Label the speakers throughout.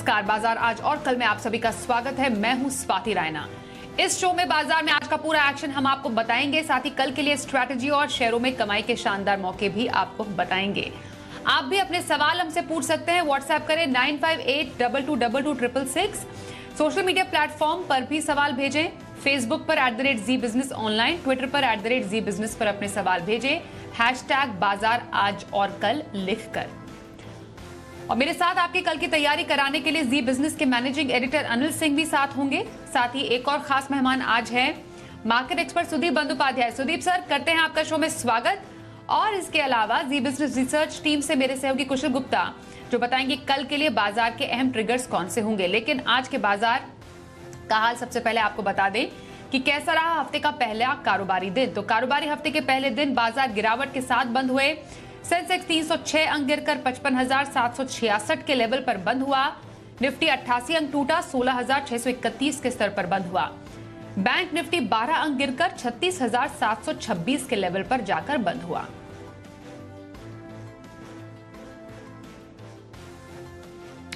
Speaker 1: नमस्कार। बाजार आज और कल में आप सभी का स्वागत है। मैं हूं स्वाति रायना। इस शो में बाजार में आज का पूरा एक्शन हम आपको बताएंगे, साथ ही कल के लिए स्ट्रैटेजी और शेयरों में कमाई के शानदार मौके भी आपको बताएंगे। आप भी अपने सवाल हमसे पूछ सकते हैं। व्हाट्सएप करें 9582222266। सोशल मीडिया प्लेटफॉर्म पर भी सवाल भेजें। फेसबुक पर @ZBusiness ऑनलाइन, ट्विटर पर @ZBusiness पर अपने सवाल भेजें #बाजार आज और कल लिखकर। और मेरे साथ आपके कल की तैयारी कराने के लिए जी बिजनेस के मैनेजिंग एडिटर अनिल सिंह भी साथ होंगे। साथ ही एक और खास मेहमान आज है market expert Sudip Bandopadhyay. Sudip sir, करते हैं आपका शो में स्वागत। और इसके अलावा जी बिजनेस रिसर्च टीम से मेरे सहयोगी कुशल गुप्ता, जो बताएंगे कल के लिए बाजार के अहम ट्रिगर्स कौन से होंगे। लेकिन आज के बाजार का हाल सबसे पहले आपको बता दें कि कैसा रहा हफ्ते का पहला कारोबारी दिन। तो कारोबारी हफ्ते के पहले दिन बाजार गिरावट के साथ बंद हुए। सेंसेक्स 306 अंक गिरकर 55,766 के लेवल पर बंद हुआ। निफ्टी 88 अंक टूटा, 16,631 के स्तर पर बंद हुआ। बैंक निफ्टी 12 अंक गिरकर 36,726 के लेवल पर जाकर बंद हुआ।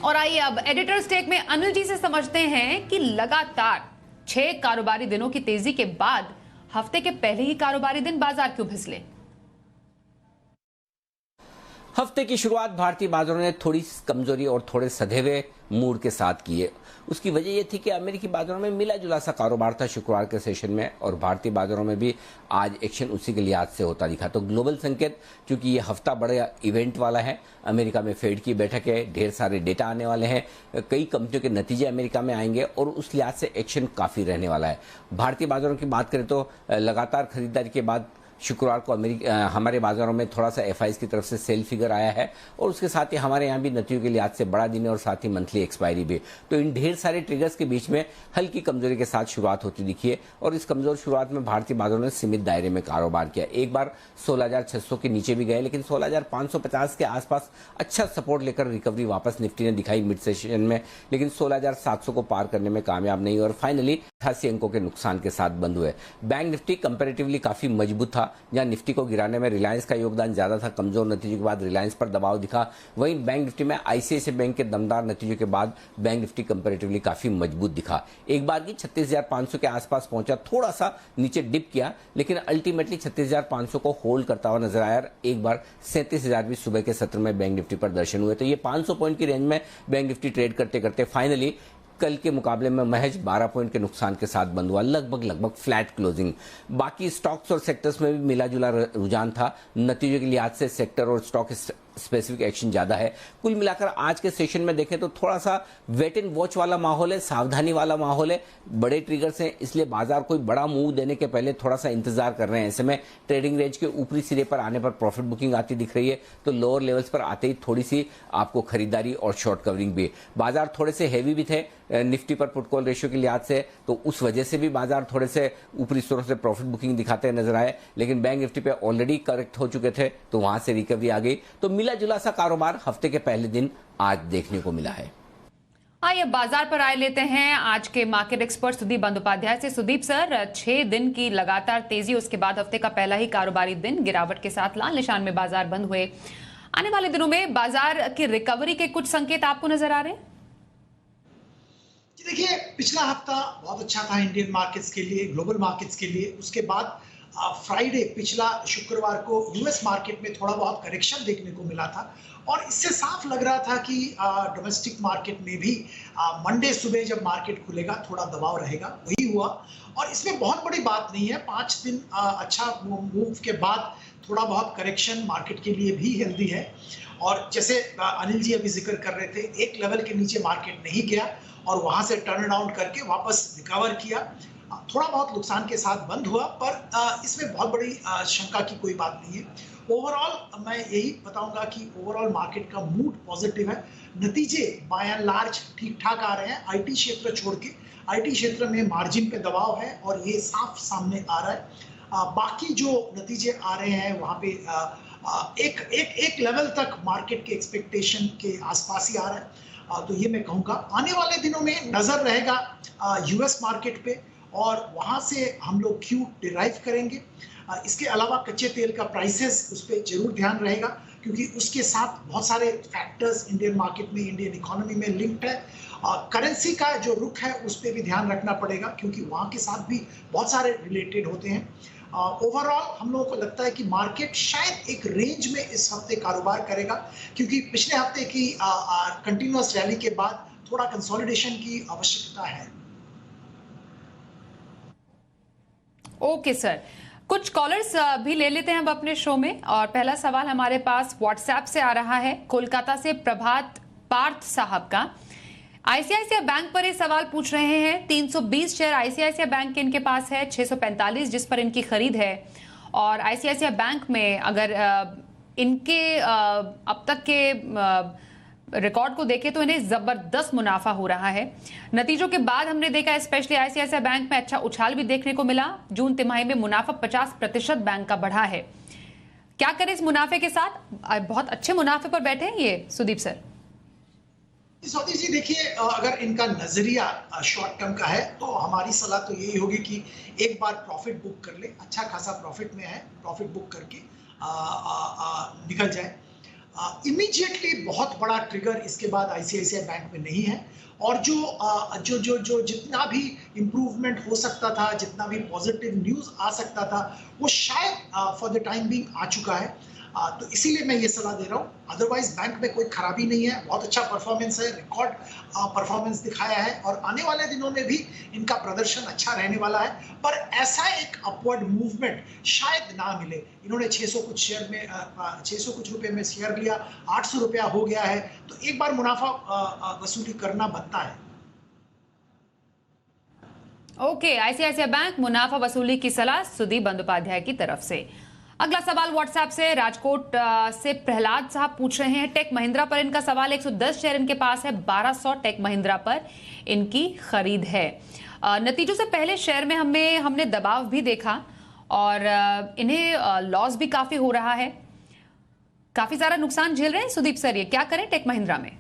Speaker 1: और आइए अब एडिटर्स टेक में अनिल जी से समझते हैं कि लगातार 6 कारोबारी दिनों की तेजी के बाद हफ्ते के पहले ही कारोबारी दिन बाजार क्यों फिसले।
Speaker 2: हफ्ते की शुरुआत भारतीय बाजारों ने थोड़ी कमजोरी और थोड़े सधे हुए मूड के साथ की है। उसकी वजह यह थी कि अमेरिकी बाजारों में मिला जुला सा कारोबार था शुक्रवार के सेशन में, और भारतीय बाजारों में भी आज एक्शन उसी के लिहाज से होता दिखा। तो ग्लोबल संकेत, चूंकि ये हफ्ता बड़ा इवेंट वाला है, अमेरिका में फेड की बैठक है, ढेर सारे डेटा आने वाले हैं, कई कंपनियों के नतीजे अमेरिका में आएंगे और उस लिहाज से एक्शन काफी रहने वाला है। भारतीय बाजारों की बात करें तो लगातार खरीदारी के बाद शुक्रवार को हमारे बाजारों में थोड़ा सा एफआईज की तरफ से सेल फिगर आया है, और उसके साथ ही हमारे यहाँ भी नतीजों के लिहाज से बड़ा दिन है और साथ ही मंथली एक्सपायरी भी। तो इन ढेर सारे ट्रिगर्स के बीच में हल्की कमजोरी के साथ शुरुआत होती दिखी है, और इस कमजोर शुरुआत में भारतीय बाजारों ने सीमित दायरे में कारोबार किया। एक बार 16,600 के नीचे भी गए, लेकिन 16,550 के आसपास अच्छा सपोर्ट लेकर रिकवरी वापस निफ्टी ने दिखाई मिड सेशन में, लेकिन 16,700 को पार करने में कामयाब नहीं, और फाइनली 88 अंकों के नुकसान के साथ बंद हुए। बैंक निफ्टी कंपेरेटिवली काफी मजबूत था, जहां निफ्टी को गिराने में रिलायंस का योगदान ज्यादा था। कमजोर नतीजों के बाद रिलायंस पर दबाव दिखा। वहीं बैंक निफ्टी में आईसीआईसीआई बैंक के दमदार नतीजों के बाद बैंक निफ्टी कंपेरेटिवली काफी मजबूत दिखा। एक बार की 36,500 के आसपास पहुंचा, थोड़ा सा नीचे डिप किया, लेकिन अल्टीमेटली 36,500 को होल्ड करता हुआ नजर आया। एक बार 37,000 भी सुबह के सत्र में बैंक निफ्टी पर दर्शन हुए। तो ये 500 पॉइंट की रेंज में बैंक निफ्टी ट्रेड करते करते फाइनली कल के मुकाबले में महज 12 पॉइंट के नुकसान के साथ बंद हुआ, लगभग फ्लैट क्लोजिंग। बाकी स्टॉक्स और सेक्टर्स में भी मिला जुला रुझान था। नतीजों के लिहाज से सेक्टर और स्टॉक स्पेसिफिक एक्शन ज्यादा है। कुल मिलाकर आज के सेशन में देखें तो थोड़ा सा वेट एंड वॉच वाला माहौल है, सावधानी वाला माहौल है। बड़े ट्रिगर्स हैं, इसलिए बाजार कोई बड़ा मूव देने के पहले थोड़ा सा इंतजार कर रहे हैं। ऐसे में ट्रेडिंग रेंज के ऊपरी सिरे पर आने पर प्रॉफिट बुकिंग आती दिख रही है, तो लोअर लेवल्स पर आते ही थोड़ी सी आपको खरीदारी और शॉर्ट कवरिंग भी। बाजार थोड़े से हैवी भी थे निफ्टी पर पुट कॉल रेशियो के लिहाज से, तो उस वजह से भी बाजार थोड़े से ऊपरी स्तरों से प्रॉफिट बुकिंग दिखाते नजर आए। लेकिन बैंक निफ्टी पे ऑलरेडी करेक्ट हो चुके थे, तो वहां से रिकवरी आ गई। तो मिला जुला सा कारोबार हफ्ते के पहले दिन आज देखने को मिला है।
Speaker 1: आइए बाजार पर आए लेते हैं आज के मार्केट एक्सपर्ट सुदीप बंदोपाध्याय से। सुदीप सर, 6 दिन की लगातार तेजी, उसके बाद हफ्ते का पहला ही कारोबारी दिन गिरावट के साथ लाल निशान में बाजार बंद हुए। आने वाले दिनों में बाजार की रिकवरी के कुछ संकेत आपको नजर आ रहे हैं?
Speaker 3: देखिए, पिछला हफ्ता बहुत अच्छा था इंडियन मार्केट्स के लिए, ग्लोबल मार्केट्स के लिए। उसके बाद फ्राइडे, पिछला शुक्रवार को यूएस मार्केट में थोड़ा बहुत करेक्शन देखने को मिला था, और इससे साफ लग रहा था कि डोमेस्टिक मार्केट में भी मंडे सुबह जब मार्केट खुलेगा थोड़ा दबाव रहेगा। वही हुआ, और इसमें बहुत बड़ी बात नहीं है। 5 दिन अच्छा मूव के बाद थोड़ा बहुत करेक्शन मार्केट के लिए भी हेल्दी है। और जैसे अनिल जी अभी जिक्र कर रहे थे, एक लेवल के नीचे मार्केट नहीं गया और वहां से टर्न अराउंड करके वापस रिकवर किया। थोड़ा बहुत नुकसान के साथ बंद हुआ, पर इसमें बहुत बड़ी शंका की कोई बात नहीं है। ओवरऑल मैं यही बताऊंगा कि ओवरऑल मार्केट का मूड पॉजिटिव है। नतीजे बाय एंड लार्ज ठीक ठाक आ रहे हैं। आईटी क्षेत्र छोड़ के, आईटी क्षेत्र में मार्जिन पे दबाव है और ये साफ सामने आ रहा है। बाकी जो नतीजे आ रहे हैं वहां पे एक लेवल तक मार्केट के एक्सपेक्टेशन के आसपास ही आ रहा है। तो ये मैं कहूँगा आने वाले दिनों में नजर रहेगा यूएस मार्केट पे, और वहाँ से हम लोग क्यू डिराइव करेंगे। इसके अलावा कच्चे तेल का प्राइसेस उस पर जरूर ध्यान रहेगा, क्योंकि उसके साथ बहुत सारे फैक्टर्स इंडियन मार्केट में, इंडियन इकोनॉमी में लिंक्ड है। करेंसी का जो रुख है उस पर भी ध्यान रखना पड़ेगा, क्योंकि वहाँ के साथ भी बहुत सारे रिलेटेड होते हैं। ओवरऑल हम लोगों को लगता है कि मार्केट शायद एक रेंज में इस हफ्ते कारोबार करेगा, क्योंकि पिछले हफ्ते की कंटिन्यूअस रैली के बाद थोड़ा कंसोलिडेशन की आवश्यकता है।
Speaker 1: ओके सर, कुछ कॉलर्स भी ले लेते हैं अब अपने शो में। और पहला सवाल हमारे पास व्हाट्सएप से आ रहा है, कोलकाता से प्रभात पार्थ साहब का। आईसीआईसीआई बैंक पर ये सवाल पूछ रहे हैं। 320 शेयर आईसीआईसीआई बैंक के इनके पास है, 645 जिस पर इनकी खरीद है। और आईसीआईसीआई बैंक में अगर इनके अब तक के रिकॉर्ड को देखें तो इन्हें जबरदस्त मुनाफा हो रहा है। नतीजों के बाद हमने देखा स्पेशली आईसीआईसीआई बैंक में अच्छा उछाल भी देखने को मिला। जून तिमाही में मुनाफा 50% बैंक का बढ़ा है। क्या करें इस मुनाफे के साथ? बहुत अच्छे मुनाफे पर बैठे हैं ये सुदीप सर।
Speaker 3: सौदी जी देखिए, अगर इनका नजरिया शॉर्ट टर्म का है तो हमारी सलाह तो यही होगी कि एक बार प्रॉफिट बुक कर ले। अच्छा खासा प्रॉफिट में है, प्रॉफिट बुक करके निकल जाए। इमीडिएटली बहुत बड़ा ट्रिगर इसके बाद आईसीआईसीआई बैंक में नहीं है। और जो जितना भी इम्प्रूवमेंट हो सकता था, जितना भी पॉजिटिव न्यूज़ आ सकता था, वो शायद फॉर द टाइम बीइंग आ चुका है। तो इसीलिए मैं ये सलाह दे रहा हूँ। अदरवाइज बैंक में कोई खराबी नहीं है, बहुत अच्छा परफॉर्मेंस है, रिकॉर्ड परफॉर्मेंस दिखाया है और आने वाले दिनों में भी इनका प्रदर्शन अच्छा रहने वाला है। पर ऐसा एक अपवर्ड मूवमेंट शायद ना मिले। इन्होंने 600 कुछ शेयर में 600 कुछ रुपए में शेयर लिया, 800 रुपया हो गया है, तो एक बार मुनाफा वसूली करना बनता है।
Speaker 1: ओके, आईसीआईसीआई बैंक मुनाफा वसूली की सलाह सुदीप बंदोपाध्याय की तरफ से। अगला सवाल व्हाट्सएप से राजकोट से प्रहलाद साहब पूछ रहे हैं। टेक महिंद्रा पर इनका सवाल, 110 शेयर इनके पास है, 1200 टेक महिंद्रा पर इनकी खरीद है। नतीजों से पहले शेयर में हमने दबाव भी देखा और इन्हें लॉस भी काफी हो रहा है, काफी सारा नुकसान झेल रहे हैं सुदीप सर। ये क्या करें टेक महिंद्रा में?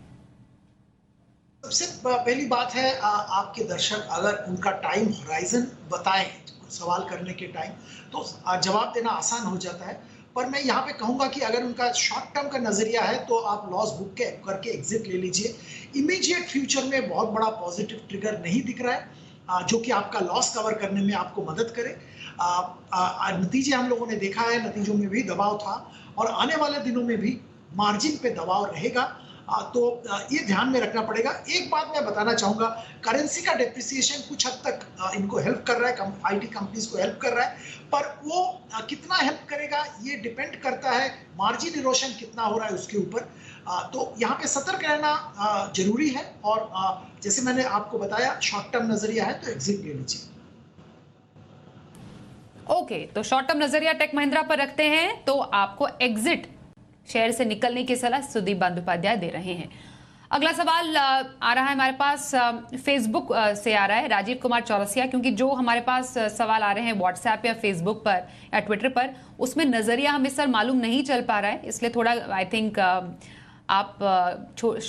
Speaker 3: सबसे पहली बात है, आपके दर्शक अगर उनका टाइम होराइजन बताएं सवाल करने के टाइम, तो जवाब देना आसान हो जाता है। पर मैं यहाँ पे कहूँगा कि अगर उनका शॉर्ट टर्म का नजरिया है तो आप लॉस बुक करके एग्जिट ले लीजिए। इमीडिएट फ्यूचर में बहुत बड़ा पॉजिटिव ट्रिगर नहीं दिख रहा है जो कि आपका लॉस कवर करने में आपको मदद करे। नतीजे हम लोगों ने देखा है, नतीजों में भी दबाव था और आने वाले दिनों में भी मार्जिन पे दबाव रहेगा। तो ये ध्यान में रखना पड़ेगा। एक बात मैं बताना चाहूँगा, करेंसी का डेप्रिसिएशन कुछ हद तक इनको हेल्प कर रहा है, आईटी कंपनीज को हेल्प कर रहा है, पर वो कितना हेल्प करेगा ये डिपेंड करता है मार्जिन इरोशन कितना हो रहा है उसके ऊपर। तो यहाँ पे सतर्क रहना जरूरी है। और जैसे मैंने आपको बताया, शॉर्ट टर्म नजरिया है तो एग्जिट ले लीजिए।
Speaker 1: ओके, तो शॉर्ट टर्म नजरिया टेक महिंद्रा पर रखते हैं तो आपको एग्जिट शेयर से निकलने की सलाह सुदीप बंदोपाध्याय दे रहे हैं। अगला सवाल आ रहा है हमारे पास फेसबुक से आ रहा है, राजीव कुमार चौरसिया। क्योंकि जो हमारे पास सवाल आ रहे हैं व्हाट्सएप या फेसबुक पर या ट्विटर पर, उसमें नजरिया हमें सर मालूम नहीं चल पा रहा है, इसलिए थोड़ा आई थिंक आप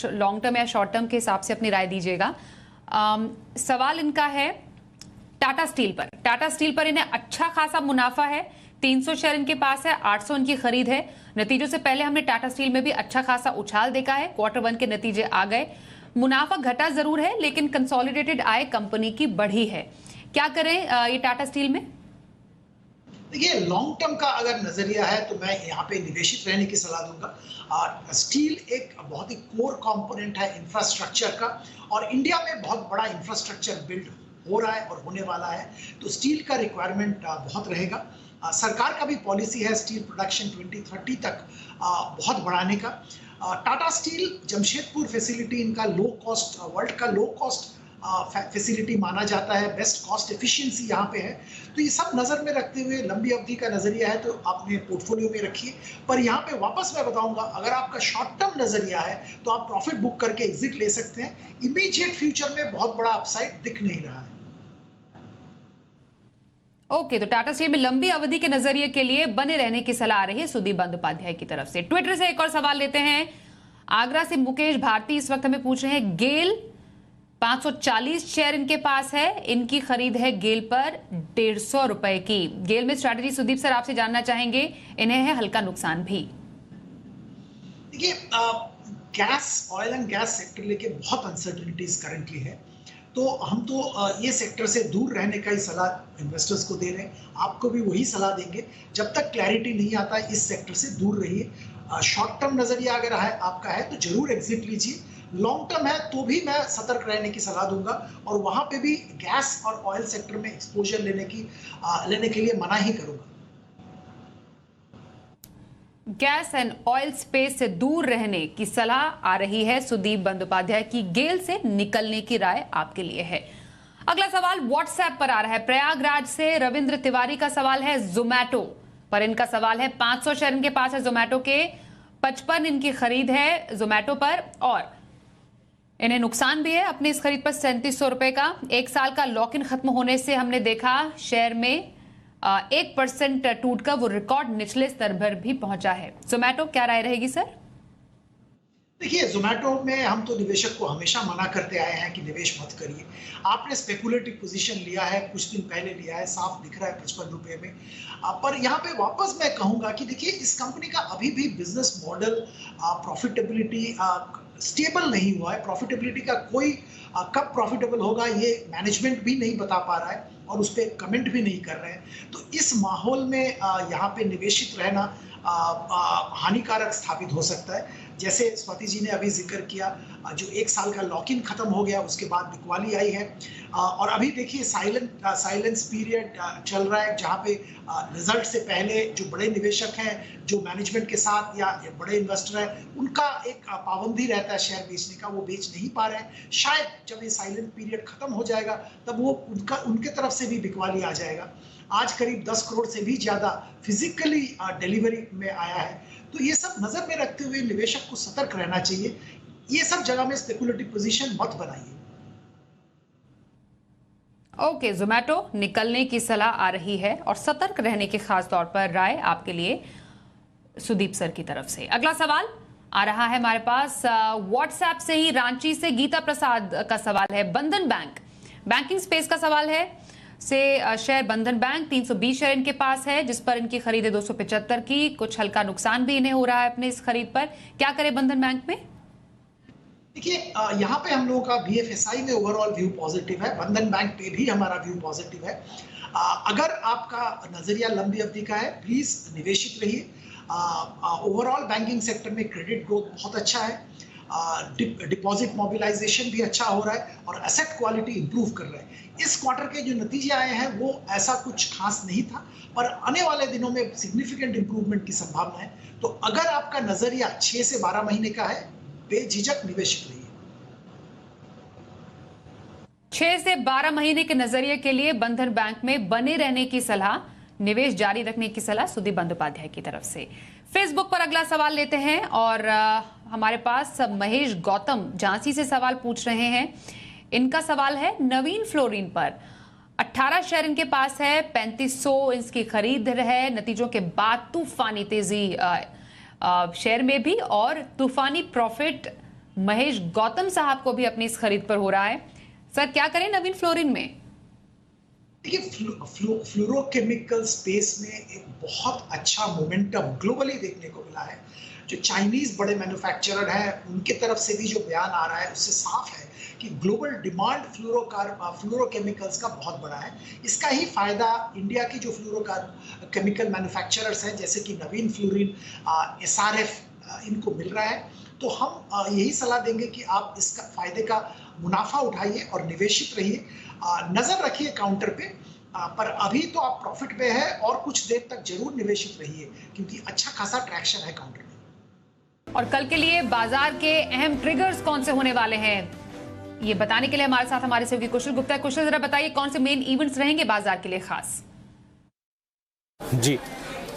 Speaker 1: लॉन्ग टर्म या शॉर्ट टर्म के हिसाब से अपनी राय दीजिएगा। सवाल इनका है टाटा स्टील पर। टाटा स्टील पर इन्हें अच्छा खासा मुनाफा है, 300 शेयर इनके पास है, 800 इनकी खरीद है। नतीजों से पहले हमने टाटा स्टील में भी अच्छा खासा उछाल देखा है। क्वार्टर 1 के नतीजे आ गए, मुनाफा घटा जरूर है लेकिन कंसोलिडेटेड आय कंपनी की बढ़ी है। क्या करें ये टाटा स्टील में?
Speaker 3: देखिए, लॉन्ग टर्म का अगर नजरिया है तो मैं यहाँ पे निवेशित रहने की सलाह दूंगा। स्टील एक बहुत ही कोर कंपोनेंट है इंफ्रास्ट्रक्चर का, और इंडिया में बहुत बड़ा इंफ्रास्ट्रक्चर बिल्ड हो रहा है और होने वाला है, तो स्टील का रिक्वायरमेंट बहुत रहेगा। सरकार का भी पॉलिसी है स्टील प्रोडक्शन 2030 तक बहुत बढ़ाने का। टाटा स्टील जमशेदपुर फैसिलिटी इनका लो कॉस्ट, वर्ल्ड का लो कॉस्ट फैसिलिटी माना जाता है, बेस्ट कॉस्ट एफिशिएंसी यहाँ पे है। तो ये सब नज़र में रखते हुए लंबी अवधि का नज़रिया है तो आपने पोर्टफोलियो में रखिए। पर यहाँ पे वापस मैं बताऊंगा, अगर आपका शॉर्ट टर्म नज़रिया है तो आप प्रॉफिट बुक करके एग्जिट ले सकते हैं। इमीडिएट फ्यूचर में बहुत बड़ा अपसाइड दिख नहीं रहा है।
Speaker 1: ओके, तो टाटा स्टील में लंबी अवधि के नजरिए के लिए बने रहने की सलाह आ रही है सुदीप बंदोपाध्याय की तरफ से। ट्विटर से एक और सवाल लेते हैं। आगरा से मुकेश भारती इस वक्त हमें पूछ रहे हैं, गेल 540 शेयर इनके पास है। इनकी खरीद है गेल पर 150 रुपए की। गेल में स्ट्रैटेजी सुदीप सर आपसे जानना चाहेंगे, इन्हें है हल्का नुकसान भी।
Speaker 3: देखिए, gas, oil and gas sector लेके बहुत अनसर्टेनिटीज करंटली है, तो हम तो ये सेक्टर से दूर रहने का ही सलाह इन्वेस्टर्स को दे रहे हैं। आपको भी वही सलाह देंगे, जब तक क्लैरिटी नहीं आता इस सेक्टर से दूर रहिए। शॉर्ट टर्म नजरिया अगर है आपका है तो जरूर एग्जिट लीजिए, लॉन्ग टर्म है तो भी मैं सतर्क रहने की सलाह दूंगा, और वहां पे भी गैस और ऑयल सेक्टर में एक्सपोजर लेने के लिए मना ही करूंगा।
Speaker 1: गैस एंड ऑयल स्पेस से दूर रहने की सलाह आ रही है सुदीप बंदोपाध्याय की। गेल से निकलने की राय आपके लिए है। अगला सवाल व्हाट्सएप पर आ रहा है। प्रयागराज से रविंद्र तिवारी का सवाल है जोमैटो पर। इनका सवाल है 500 शेयर इनके पास है जोमैटो के, 55 इनकी खरीद है जोमैटो पर, और इन्हें नुकसान भी है अपनी इस खरीद पर 3700 रुपए का। एक साल का लॉक इन खत्म होने से हमने देखा शेयर में 1% टूटकर वो रिकॉर्ड निचले स्तर पर भी पहुंचा है। जोमैटो, क्या राय रहेगी सर?
Speaker 3: देखिए, जोमैटो में हम तो निवेशक को हमेशा मना करते आए हैं कि निवेश मत करिए। आपने स्पेकुलेटिव पोजीशन लिया है, कुछ दिन पहले लिया है, साफ दिख रहा है 55 रुपए में। पर यहाँ पे वापस मैं कहूंगा कि देखिए, इस कंपनी का अभी भी बिजनेस मॉडल, प्रॉफिटेबिलिटी स्टेबल नहीं हुआ है। प्रॉफिटेबिलिटी का कोई कब प्रॉफिटेबल होगा ये मैनेजमेंट भी नहीं बता पा रहा है, और उस पर कमेंट भी नहीं कर रहे हैं। तो इस माहौल में यहाँ पे निवेशित रहना हानिकारक साबित हो सकता है। जैसे स्वाति जी ने अभी जिक्र किया, जो एक साल का लॉक इन खत्म हो गया, उसके बाद बिकवाली आई है, और अभी देखिए साइलेंस पीरियड चल रहा है, जहाँ पे रिजल्ट से पहले जो बड़े निवेशक हैं, जो मैनेजमेंट के साथ या बड़े इन्वेस्टर हैं, उनका एक पाबंदी रहता है शेयर बेचने का, वो बेच नहीं पा रहे हैं। शायद जब ये साइलेंट पीरियड खत्म हो जाएगा तब वो उनके तरफ से भी बिकवाली आ जाएगा। आज करीब 10 करोड़ से भी ज्यादा फिजिकली डिलीवरी में आया है। तो ये सब नजर में रखते हुए निवेशक को सतर्क रहना चाहिए। ये सब जगह में स्पेकुलेटिव पोजीशन मत बनाइए।
Speaker 1: ओके, जोमैटो निकलने की सलाह आ रही है और सतर्क रहने की खास तौर पर राय आपके लिए सुदीप सर की तरफ से। अगला सवाल आ रहा है हमारे पास व्हाट्सएप से ही। रांची से गीता प्रसाद का सवाल है बंधन बैंक, बैंकिंग स्पेस का सवाल है से शेयर बंधन बैंक 320 शेयर इनके पास है, जिस पर इनकी खरीद है 275 की। कुछ हल्का नुकसान भी इन्हें हो रहा है अपने इस खरीद पर। क्या करें बंधन बैंक में?
Speaker 3: देखिए, यहाँ पे हम लोगों का BFSI में ओवरऑल व्यू पॉजिटिव है, बंधन बैंक पे भी हमारा व्यू पॉजिटिव है। अगर आपका नजरिया लंबी अवधि का है, प्लीज निवेशित रहिए। ओवरऑल बैंकिंग सेक्टर में क्रेडिट ग्रोथ बहुत अच्छा है, डिपॉजिट मोबिलाइजेशन भी अच्छा हो रहा है, और एसेट क्वालिटी इंप्रूव कर रहा है। इस क्वार्टर के जो नतीजे आए हैं वो ऐसा कुछ खास नहीं था, पर आने वाले दिनों में सिग्निफिकेंट इंप्रूवमेंट की संभावना है। तो अगर आपका नजरिया 6 से 12 महीने का है, बेझिझक निवेशित रहिए।
Speaker 1: 6 से 12 महीने के नजरिए के लिए बंधन बैंक में बने रहने की सलाह, निवेश जारी रखने की सलाह सुदीप बंदोपाध्याय की तरफ से। फेसबुक पर अगला सवाल लेते हैं, और हमारे पास महेश गौतम झांसी से सवाल पूछ रहे हैं। इनका सवाल है नवीन फ्लोरिन पर। 18 शेयर इनके पास है, 3500 इसकी खरीद है। नतीजों के बाद तूफानी तेजी शेयर में भी, और तूफानी प्रॉफिट महेश गौतम साहब को भी अपनी इस खरीद पर हो रहा है। सर, क्या करें नवीन फ्लोरिन में?
Speaker 3: देखिए, फ्लोरोकेमिकल स्पेस में एक बहुत अच्छा मोमेंटम ग्लोबली देखने को मिला है। जो चाइनीज बड़े मैन्युफैक्चरर हैं, उनके तरफ से भी जो बयान आ रहा है उससे साफ है कि ग्लोबल डिमांड फ्लोरोकेमिकल्स का बहुत बड़ा है। इसका ही फायदा इंडिया की जो फ्लोरोकेमिकल मैन्युफैक्चरर्स हैं, जैसे कि नवीन फ्लोरिन, SRF, इनको मिल रहा है। तो हम यही सलाह देंगे कि आप इसका फायदे का मुनाफा उठाइए और निवेशित रहिए। नजर रखिए काउंटर पे, पर अभी तो आप प्रॉफिट पे है, और कुछ देर तक जरूर निवेशित रहिए, क्योंकि अच्छा खासा ट्रैक्शन है काउंटर में।
Speaker 1: और कल के लिए बाजार के अहम ट्रिगर्स कौन से होने वाले हैं, ये बताने के लिए हमारे साथ हमारे सहयोगी कुशल गुप्ता। कुशल, जरा बताइए कौन से मेन इवेंट्स रहेंगे बाजार के लिए खास?
Speaker 4: जी,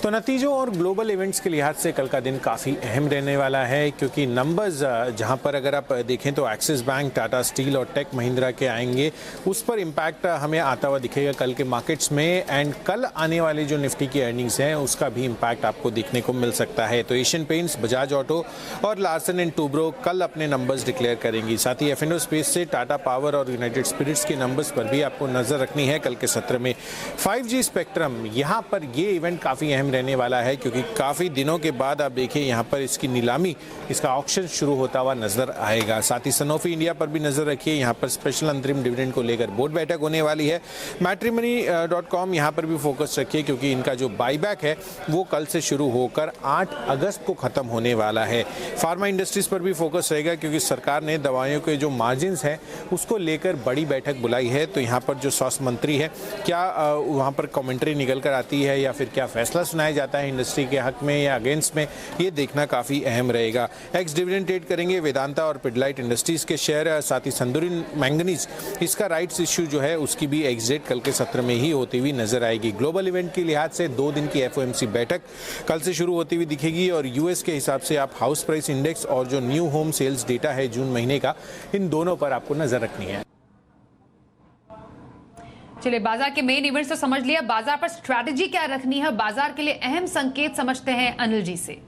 Speaker 4: तो नतीजों और ग्लोबल इवेंट्स के लिहाज से कल का दिन काफ़ी अहम रहने वाला है, क्योंकि नंबर्स जहां पर अगर आप देखें तो एक्सिस बैंक, टाटा स्टील और टेक महिंद्रा के आएंगे, उस पर इम्पैक्ट हमें आता हुआ दिखेगा कल के मार्केट्स में। एंड कल आने वाली जो निफ्टी की अर्निंग्स हैं उसका भी इम्पैक्ट आपको देखने को मिल सकता है। तो एशियन पेंट्स, बजाज ऑटो और लार्सन एंड टूब्रो कल अपने नंबर्स डिक्लेयर करेंगी। साथ ही F&O स्पेस से टाटा पावर और यूनाइटेड स्पिरिट्स के नंबर्स पर भी आपको नजर रखनी है कल के सत्र में। 5G स्पेक्ट्रम, यहाँ पर ये इवेंट काफ़ी अहम रहने वाला है, क्योंकि काफ़ी दिनों के बाद आप देखिए यहाँ पर इसकी नीलामी, इसका ऑक्शन शुरू होता हुआ नजर आएगा। साथ ही सनोफी इंडिया पर भी नजर रखिए, यहाँ पर स्पेशल अंतरिम डिविडेंड को लेकर बोर्ड बैठक होने वाली है। मैट्रिमनी.com यहाँ पर भी फोकस रखिए, क्योंकि इनका जो बाईबैक है वो कल से शुरू होकर 8 अगस्त को खत्म होने वाला है। फार्मा इंडस्ट्रीज पर भी फोकस रहेगा, क्योंकि सरकार ने दवाइयों के जो मार्जिन हैं उसको लेकर बड़ी बैठक बुलाई है। तो यहाँ पर जो स्वास्थ्य मंत्री है, क्या वहाँ पर कमेंट्री निकल कर आती है या फिर क्या फैसला सुनाया जाता है इंडस्ट्री के हक में या अगेंस्ट में, ये देखना काफ़ी अहम रहेगा। एक्स डिविडेंड ट्रेड करेंगे वेदांता और पिडलाइट इंडस्ट्रीज के शेयर। साथ ही संदूरी मैंगनीज, इसका राइट्स इश्यू जो है उसकी भी एग्जिट कल के सत्र में ही होती हुई नजर आएगी। ग्लोबल इवेंट के लिहाज से 2 दिन की FOMC बैठक कल से शुरू होती हुई दिखेगी, और यूएस के हिसाब से आप हाउस प्राइस इंडेक्स और जो न्यू होम सेल्स डेटा है जून महीने का, इन दोनों पर आपको नजर रखनी है।
Speaker 1: चलिए, बाजार के मेन इवेंट्स तो समझ लिया, बाजार पर स्ट्रैटेजी क्या रखनी है, बाजार के लिए अहम संकेत समझते हैं अनिल जी से।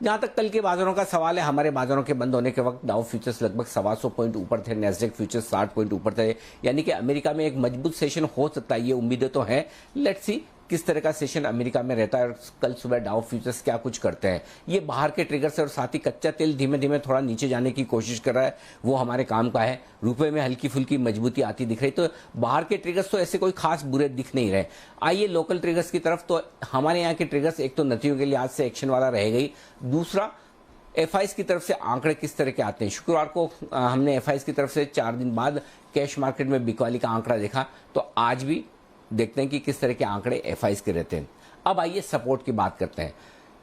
Speaker 2: जहां तक कल के बाजारों का सवाल है, हमारे बाजारों के बंद होने के वक्त डाउ फ्यूचर्स लगभग 125 पॉइंट ऊपर थे, नेस्डेक फ्यूचर्स 60 पॉइंट ऊपर थे। यानी कि अमेरिका में एक मजबूत सेशन हो सकता है, ये उम्मीदें तो हैं। लेट्स सी किस तरह का सेशन अमेरिका में रहता है और कल सुबह डाउ फ्यूचर्स क्या कुछ करते हैं। ये बाहर के ट्रिगर से और साथ ही कच्चा तेल धीमे धीमे थोड़ा नीचे जाने की कोशिश कर रहा है, वो हमारे काम का है। रुपए में हल्की फुल्की मजबूती आती दिख रही, तो बाहर के ट्रिगर्स तो ऐसे कोई खास बुरे दिख नहीं रहे। आइए लोकल ट्रिगर्स की तरफ। तो हमारे यहाँ के ट्रिगर्स, एक तो नतीजों के लिहाज से एक्शन वाला रहेगा ही, दूसरा FIs की तरफ से आंकड़े किस तरह के आते हैं। शुक्रवार को हमने FIs की तरफ से 4 दिन बाद कैश मार्केट में बिकवाली का आंकड़ा देखा, तो आज भी देखते हैं कि किस तरह के आंकड़े FIs के रहते हैं। अब आइए सपोर्ट की बात करते हैं।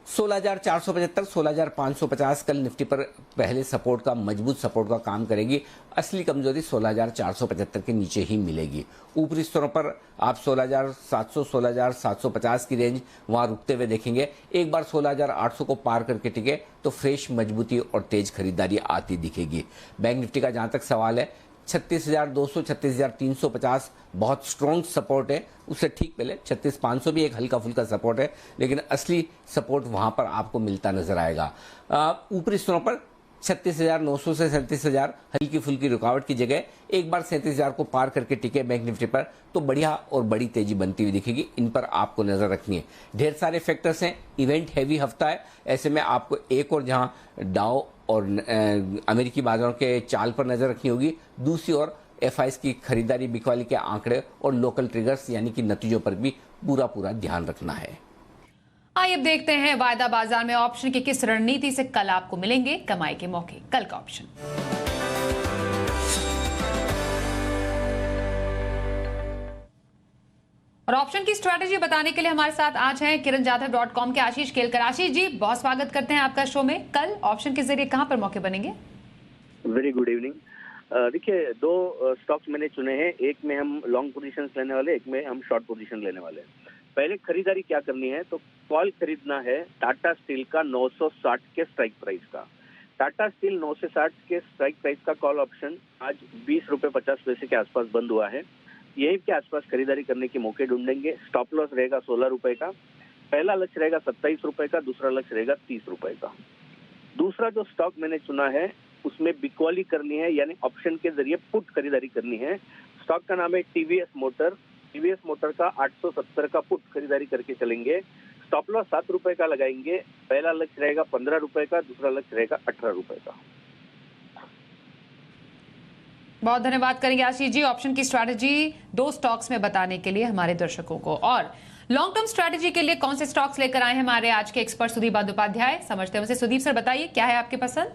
Speaker 2: 16,475, 16,550 कल निफ्टी पर पहले सपोर्ट का, मजबूत सपोर्ट का काम करेगी। असली कमजोरी 16,475 के नीचे ही मिलेगी। ऊपरी स्तरों पर आप 16,700, 16,750 की रेंज वहां रुकते हुए देखेंगे। एक बार 16,800 को पार करके टिके तो फ्रेश मजबूती और तेज खरीदारी आती दिखेगी। बैंक निफ्टी का जहां तक सवाल है, 36,200, 36,350 बहुत स्ट्रॉन्ग सपोर्ट है। उससे ठीक पहले 36,500 भी एक हल्का फुल्का सपोर्ट है, लेकिन असली सपोर्ट वहां पर आपको मिलता नजर आएगा। ऊपरी स्तरों पर 36,900 से 37,000 हल्की फुल्की रुकावट की जगह एक बार 37,000 को पार करके टिके बैंक निफ्टी पर तो बढ़िया और बड़ी तेजी बनती हुई दिखेगी। इन पर आपको नजर रखनी है। ढेर सारे फैक्टर्स हैं, इवेंट हैवी हफ्ता है, ऐसे में आपको एक और जहां डाउ और अमेरिकी बाजारों के चाल पर नजर रखनी होगी, दूसरी ओर FIs की खरीदारी, बिकवाली के आंकड़े और लोकल ट्रिगर्स यानी कि नतीजों पर भी पूरा ध्यान रखना है।
Speaker 1: आइए अब देखते हैं वायदा बाजार में ऑप्शन की किस रणनीति से कल आपको मिलेंगे कमाई के मौके। कल का ऑप्शन, और ऑप्शन की स्ट्रैटेजी बताने के लिए हमारे साथ आज हैं kiranjadhav.com के आशीष केलकर। आशीष जी, बहुत स्वागत करते हैं आपका शो में। कल ऑप्शन के जरिए कहां पर मौके बनेंगे?
Speaker 5: Very good evening. देखिए, 2 स्टॉक्स मैंने चुने हैं, एक में हम लॉन्ग पोजीशंस लेने वाले, एक में हम शॉर्ट पोजीशन लेने वाले। पहले खरीदारी क्या करनी है, तो कॉल खरीदना है टाटा स्टील का 960 के स्ट्राइक प्राइस का। टाटा स्टील 960 के स्ट्राइक प्राइस का कॉल ऑप्शन आज 20 रुपये 50 पैसे के आसपास बंद हुआ है। यही के आसपास खरीदारी करने के मौके ढूंढेंगे। स्टॉप लॉस रहेगा 16 रुपए का, पहला लक्ष्य रहेगा 27 रुपए का, दूसरा लक्ष्य रहेगा 30 रुपए का। दूसरा जो स्टॉक मैंने चुना है उसमें बिकवाली करनी है, यानी ऑप्शन के जरिए पुट खरीदारी करनी है। स्टॉक का नाम है TVS मोटर। TVS मोटर का 870 का पुट खरीदारी करके चलेंगे। स्टॉप लॉस 7 रुपए का लगाएंगे, पहला लक्ष्य रहेगा 15 रुपए का, दूसरा लक्ष्य रहेगा 18 रुपए का।
Speaker 1: बहुत धन्यवाद करेंगे आशीष जी ऑप्शन की स्ट्रैटेजी 2 स्टॉक्स में बताने के लिए हमारे दर्शकों को। और लॉन्ग टर्म स्ट्रैटेजी के लिए कौन से स्टॉक्स लेकर आए हैं हमारे आज के एक्सपर्ट सुदीप बंदोपाध्याय, समझते हैं उनसे। सुदीप सर, बताइए क्या है आपके पसंद?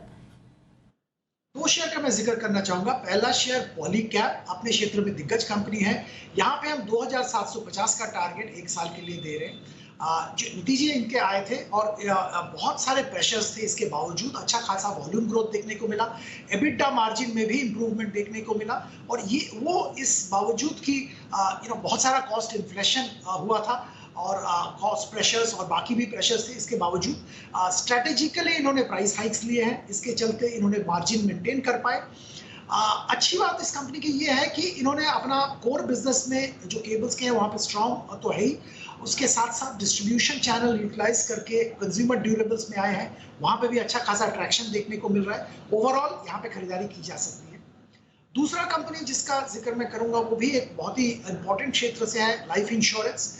Speaker 3: 2 शेयर का मैं जिक्र करना चाहूंगा। पहला शेयर पॉलीकैब, अपने क्षेत्र में दिग्गज कंपनी है। यहाँ पे हम 2,750 का टारगेट 1 साल के लिए दे रहे हैं। जो नतीजे इनके आए थे और बहुत सारे प्रेशर्स थे, इसके बावजूद अच्छा खासा वॉल्यूम ग्रोथ देखने को मिला, एबिटा मार्जिन में भी इंप्रूवमेंट देखने को मिला और ये वो इस बावजूद कि बहुत सारा कॉस्ट इन्फ्लेशन हुआ था और कॉस्ट प्रेशर्स और बाकी भी प्रेशर्स थे, इसके बावजूद स्ट्रेटेजिकली इन्होंने प्राइस हाइक्स लिए हैं, इसके चलते इन्होंने मार्जिन मेंटेन कर पाए। अच्छी बात इस कंपनी की ये है कि इन्होंने अपना कोर बिजनेस में जो केबल्स के हैं वहाँ पे स्ट्रॉन्ग तो है ही, उसके साथ साथ डिस्ट्रीब्यूशन चैनल यूटिलाइज करके कंज्यूमर ड्यूरेबल्स में आए हैं, वहाँ पे भी अच्छा खासा ट्रैक्शन देखने को मिल रहा है। ओवरऑल यहाँ पे खरीदारी की जा सकती है। दूसरा कंपनी जिसका जिक्र मैं करूंगा वो भी एक बहुत ही इंपॉर्टेंट क्षेत्र से है, लाइफ इंश्योरेंस।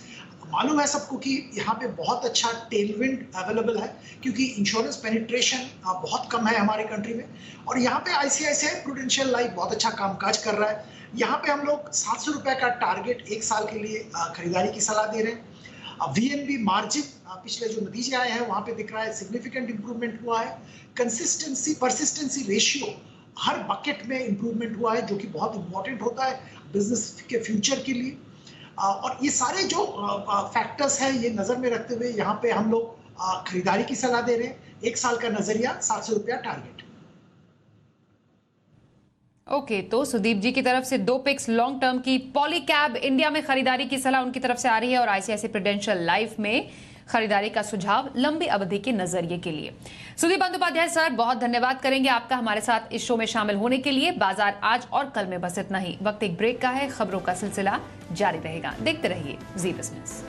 Speaker 3: मालूम है सबको कि यहाँ पे बहुत अच्छा टेलविंड अवेलेबल है क्योंकि इंश्योरेंस पेनिट्रेशन बहुत कम है हमारे कंट्री में और यहाँ पे आईसीआईसीआई प्रूडेंशियल लाइफ बहुत अच्छा कामकाज कर रहा है। यहाँ पे हम लोग 700 रुपए का टारगेट 1 साल के लिए खरीदारी की सलाह दे रहे हैं। VNB मार्जिन पिछले जो नतीजे आए हैं वहाँ पे दिख रहा है सिग्निफिकेंट इंप्रूवमेंट हुआ है। कंसिस्टेंसी परसिस्टेंसी रेशियो हर बकेट में इंप्रूवमेंट हुआ है जो कि बहुत इंपॉर्टेंट होता है बिजनेस के फ्यूचर के लिए। और ये सारे जो फैक्टर्स हैं ये नजर में रखते हुए यहाँ पे हम लोग खरीदारी की सलाह दे रहे हैं। 1 साल का नजरिया 700 रुपया टारगेट।
Speaker 1: ओके, तो सुदीप जी की तरफ से 2 पिक्स लॉन्ग टर्म की पॉलीकैब इंडिया में खरीदारी की सलाह उनकी तरफ से आ रही है और आईसीआईसीआई प्रूडेंशियल लाइफ में खरीदारी का सुझाव लंबी अवधि के नजरिए के लिए। सुदीप बंदोपाध्याय सर, बहुत धन्यवाद करेंगे आपका हमारे साथ इस शो में शामिल होने के लिए। बाजार आज और कल में बस इतना ही। वक्त एक ब्रेक का है, खबरों का सिलसिला जारी रहेगा। देखते रहिए जी बिजनेस।